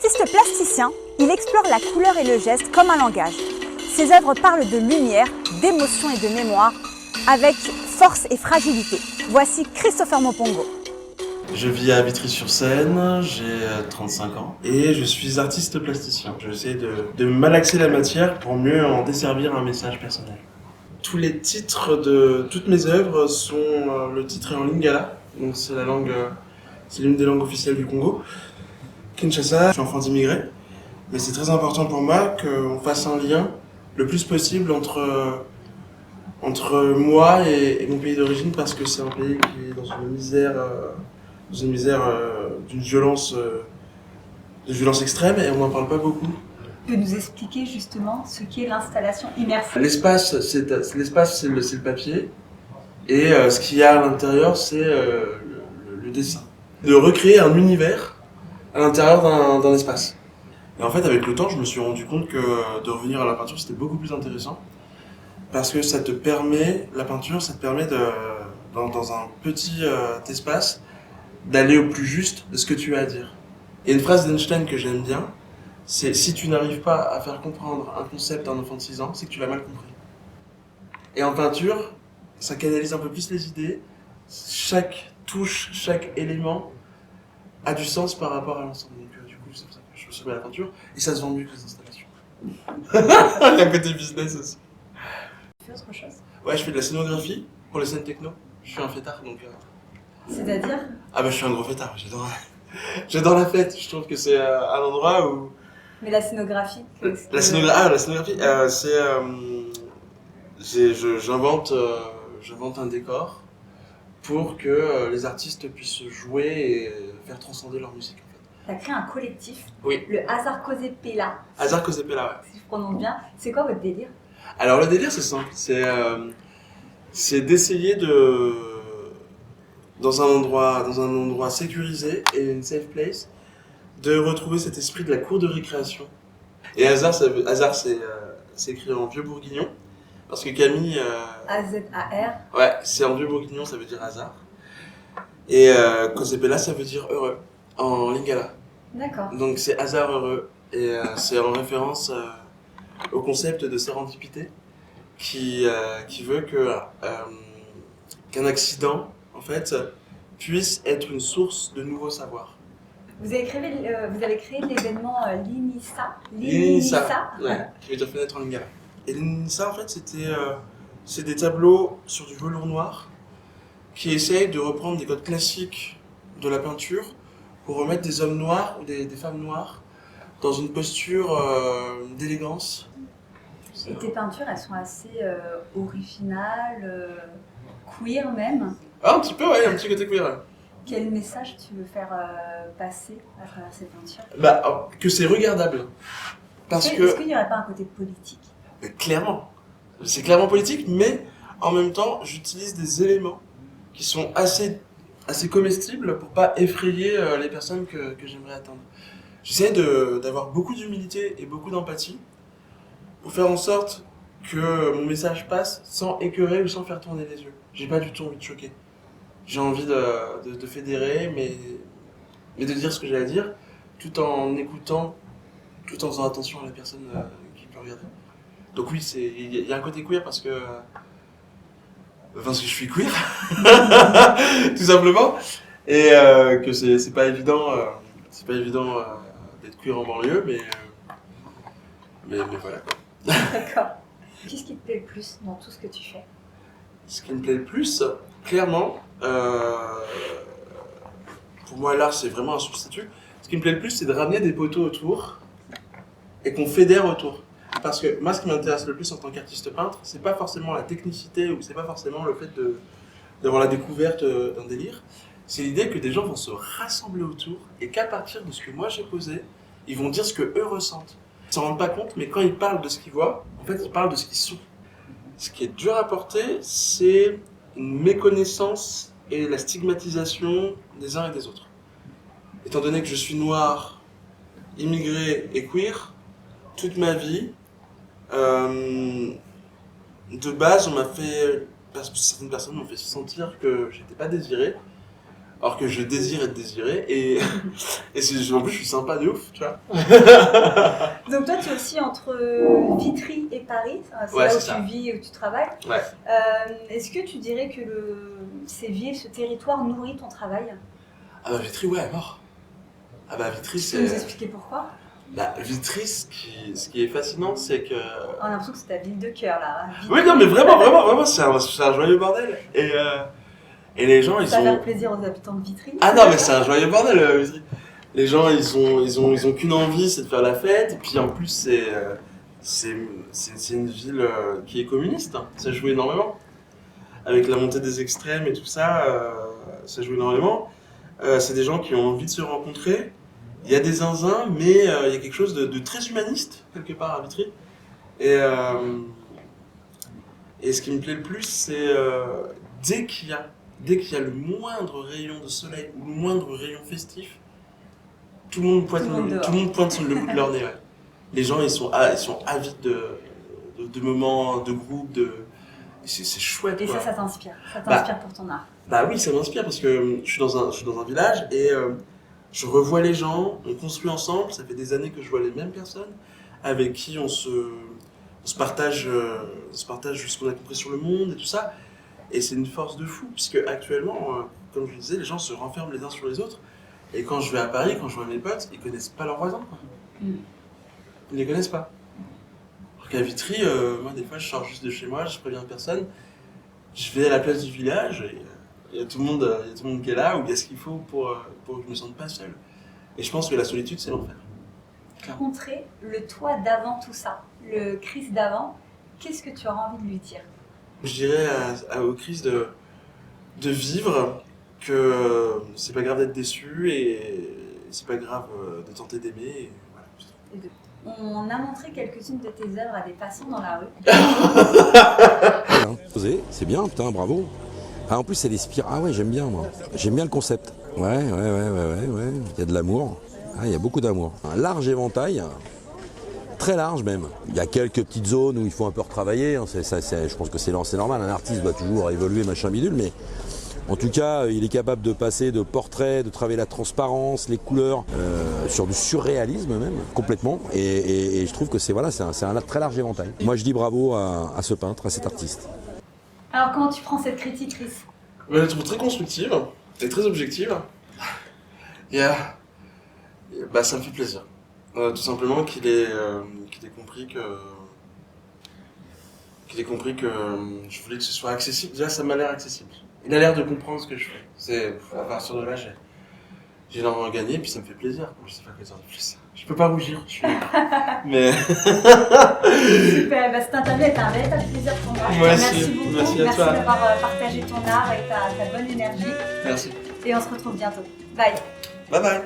Artiste plasticien, il explore la couleur et le geste comme un langage. Ses œuvres parlent de lumière, d'émotion et de mémoire, avec force et fragilité. Voici Christopher Mopongo. Je vis à Vitry-sur-Seine, j'ai 35 ans et je suis artiste plasticien. J'essaie de malaxer la matière pour mieux en desservir un message personnel. Tous les titres de toutes mes œuvres sont le titre est en lingala, donc c'est l'une des langues officielles du Congo. Kinshasa, je suis enfant d'immigrés, mais c'est très important pour moi qu'on fasse un lien le plus possible entre moi et mon pays d'origine, parce que c'est un pays qui est dans une misère d'une violence extrême, et on n'en parle pas beaucoup. Tu peux nous expliquer justement ce qu'est l'installation immersive? L'espace, c'est le papier, et ce qu'il y a à l'intérieur, c'est le dessin. De recréer un univers à l'intérieur d'un espace. Et en fait, avec le temps, je me suis rendu compte que de revenir à la peinture, c'était beaucoup plus intéressant, parce que la peinture, ça te permet dans un petit espace, d'aller au plus juste de ce que tu as à dire. Il y a une phrase d'Einstein que j'aime bien, c'est « Si tu n'arrives pas à faire comprendre un concept à un enfant de 6 ans, c'est que tu l'as mal compris ». Et en peinture, ça canalise un peu plus les idées, chaque touche, chaque élément a du sens par rapport à l'ensemble. Donc du coup, c'est pour ça que je me suis mis à la peinture, et ça se vend mieux que les installations. Il y a un côté business aussi. Tu fais autre chose? Ouais, je fais de la scénographie pour les scènes techno. Je suis un fêtard, donc... C'est-à-dire? Ah bah je suis un gros fêtard, j'adore la fête. Je trouve que c'est un endroit où... Mais la scénographie? La scénographie, j'invente un décor pour que les artistes puissent jouer et faire transcender leur musique. Tu as créé un collectif, Oui. le Hazard Cosé Pella. Hazard Cosé Pella, ouais. Si je prononce bien. C'est quoi votre délire? Alors le délire, c'est simple. C'est d'essayer dans un endroit sécurisé et une safe place, de retrouver cet esprit de la cour de récréation. Et hasard, c'est écrit en vieux bourguignon, parce que Camille... A-Z-A-R. Ouais, c'est en vieux bourguignon, ça veut dire hasard. Et Kosepela, ça veut dire heureux, en lingala. D'accord. Donc c'est hasard heureux, et c'est en référence au concept de sérendipité, qui veut qu'un accident, en fait, puisse être une source de nouveaux savoirs. Vous avez créé l'événement l'INISA. L'INISA, ouais, qui veut dire fenêtre en lingala. Et l'INISA, en fait, c'est des tableaux sur du velours noir qui essayent de reprendre des codes classiques de la peinture pour remettre des hommes noirs ou des femmes noires dans une posture d'élégance. Et tes peintures, elles sont assez originales, queer même. Ah, un petit peu, ouais, un petit côté queer. Ouais. Quel message tu veux faire passer à travers ces peintures? Bah, que c'est regardable. Parce que... Est-ce qu'il n'y aurait pas un côté politique? Clairement. C'est clairement politique, mais en même temps, j'utilise des éléments qui sont assez comestibles pour pas effrayer les personnes que j'aimerais atteindre. J'essaie d'avoir beaucoup d'humilité et beaucoup d'empathie pour faire en sorte que mon message passe sans écœurer ou sans faire tourner les yeux. J'ai pas du tout envie de choquer. J'ai envie de fédérer, mais de dire ce que j'ai à dire, tout en écoutant, tout en faisant attention à la personne qui peut regarder. Donc oui, il y a un côté queer parce que je suis queer, tout simplement, et que c'est pas évident d'être queer en banlieue, mais voilà quoi. D'accord. Qu'est-ce qui te plaît le plus dans tout ce que tu fais? Ce qui me plaît le plus, clairement, pour moi l'art c'est vraiment un substitut. Ce qui me plaît le plus, c'est de ramener des poteaux autour et qu'on fédère autour. Parce que moi, ce qui m'intéresse le plus en tant qu'artiste peintre, c'est pas forcément la technicité ou c'est pas forcément le fait d'avoir la découverte d'un délire. C'est l'idée que des gens vont se rassembler autour et qu'à partir de ce que moi j'ai posé, ils vont dire ce que eux ressentent. Ils s'en rendent pas compte, mais quand ils parlent de ce qu'ils voient, en fait, ils parlent de ce qu'ils sont. Ce qui est dur à porter, c'est une méconnaissance et la stigmatisation des uns et des autres. Étant donné que je suis noir, immigré et queer, toute ma vie, de base, certaines personnes m'ont fait sentir que j'étais pas désiré, Alors que je désire être désiré et en plus je suis sympa de ouf, tu vois. Donc toi, tu es aussi entre Vitry et Paris, c'est Ouais, là où c'est ça. tu vis et où tu travailles. Ouais. Est-ce que tu dirais que ces villes, ce territoire nourrit ton travail? Ah bah Vitry, ouais, à mort. Ah bah Vitry, Tu peux nous c'est... expliquer pourquoi? Bah Vitry, ce qui est fascinant, c'est que... On a l'impression que c'est ta ville de cœur là. Oui, non mais vraiment, c'est un joyeux bordel. Et les gens, ils Ça va ont... faire plaisir aux habitants de Vitry. Ah non mais c'est un joyeux bordel, Vitry. Les gens, ils ont qu'une envie, c'est de faire la fête. Et puis en plus, c'est une ville qui est communiste. Hein. Ça joue énormément. Avec la montée des extrêmes et tout ça, ça joue énormément. C'est des gens qui ont envie de se rencontrer. Il y a des zinzins, mais il y a quelque chose de très humaniste, quelque part, à Vitry. Et ce qui me plaît le plus, c'est dès qu'il y a le moindre rayon de soleil ou le moindre rayon festif, tout le monde pointe le bout de leur nez. Ouais. Les gens, ils sont avides de moments, de groupes, c'est chouette. Et quoi. ça t'inspire. Ça t'inspire pour ton art. Bah oui, ça m'inspire parce que je suis dans un village et je revois les gens, on construit ensemble. Ça fait des années que je vois les mêmes personnes avec qui on se partage ce qu'on a compris sur le monde et tout ça. Et c'est une force de fou, puisque actuellement, comme je le disais, les gens se renferment les uns sur les autres. Et quand je vais à Paris, quand je vois mes potes, ils connaissent pas leurs voisins. Quoi. Ils les connaissent pas. Alors qu'à Vitry, moi des fois je sors juste de chez moi, je préviens personne, je vais à la place du village et il y a tout le monde qui est là, ou il y a ce qu'il faut pour que je me sente pas seul. Et je pense que la solitude c'est l'enfer. Montrer le toi d'avant tout ça, le Chris d'avant, qu'est-ce que tu auras envie de lui dire? Je dirais au Chris de vivre, que c'est pas grave d'être déçu et c'est pas grave de tenter d'aimer. Et voilà. On a montré quelques-unes de tes œuvres à des passants dans la rue. C'est bien, putain, bravo. Ah, en plus, elle inspire. Ah ouais, j'aime bien, moi. J'aime bien le concept. Ouais. Il y a de l'amour. Ah, il y a beaucoup d'amour. Un large éventail. Très large même. Il y a quelques petites zones où il faut un peu retravailler. Hein. Je pense que c'est normal. Un artiste doit toujours évoluer, machin bidule, mais en tout cas, il est capable de passer de portraits, de travailler la transparence, les couleurs, sur du surréalisme même, complètement. Et je trouve que c'est un très large éventail. Moi, je dis bravo à ce peintre, à cet artiste. Alors, comment tu prends cette critique, Chris? Je la trouve très constructive et très objective. Ça me fait plaisir. Tout simplement qu'il ait compris que je voulais que ce soit accessible. Déjà, ça m'a l'air accessible. Il a l'air de comprendre ce que je fais. À partir de là, j'ai l'envie de gagner, puis ça me fait plaisir. Je sais pas quoi dire de plus. Je peux pas rougir, je suis... Mais... Super, cette interview était un véritable plaisir pour moi. Merci beaucoup, merci à toi. d'avoir partagé ton art et ta bonne énergie. Merci. Et on se retrouve bientôt. Bye. Bye bye.